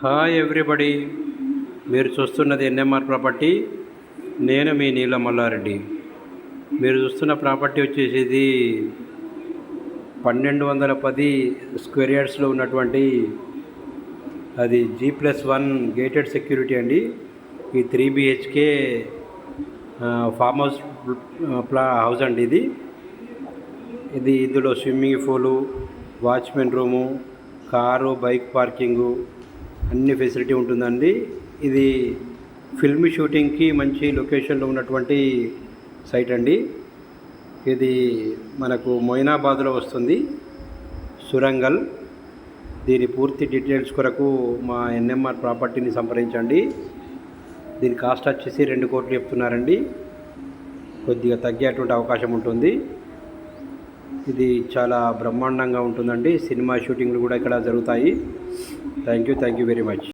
Hi everybody, మీరు చూస్తున్నది NMR property. నేను మీ నీల మల్లారెడ్డి. మీరు చూస్తున్న ప్రాపర్టీ వచ్చేసి ఇది 1210 స్క్వేర్ యార్డ్స్లో ఉన్నటువంటి అది G+1 గేటెడ్ సెక్యూరిటీ అండి. ఈ 3 BHK ఫామ్ హౌస్ హౌస్ అండి. ఇది ఇందులో swimming pool, watchmen room, car, bike parking అన్ని ఫెసిలిటీ ఉంటుందండి. ఇది ఫిల్మ్ షూటింగ్కి మంచి లొకేషన్లో ఉన్నటువంటి సైట్ అండి. ఇది మనకు మొయినాబాద్లో వస్తుంది, సురంగల్. దీని పూర్తి డీటెయిల్స్ కొరకు మా ఎన్ఎంఆర్ ప్రాపర్టీని సంప్రదించండి. దీని కాస్ట్ వచ్చేసి 2 కోట్లు చెప్తున్నారండి. కొద్దిగా తగ్గేటువంటి అవకాశం ఉంటుంది. ఇది చాలా బ్రహ్మాండంగా ఉంటుందండి. సినిమా షూటింగ్లు కూడా ఇక్కడ జరుగుతాయి. Thank you very much.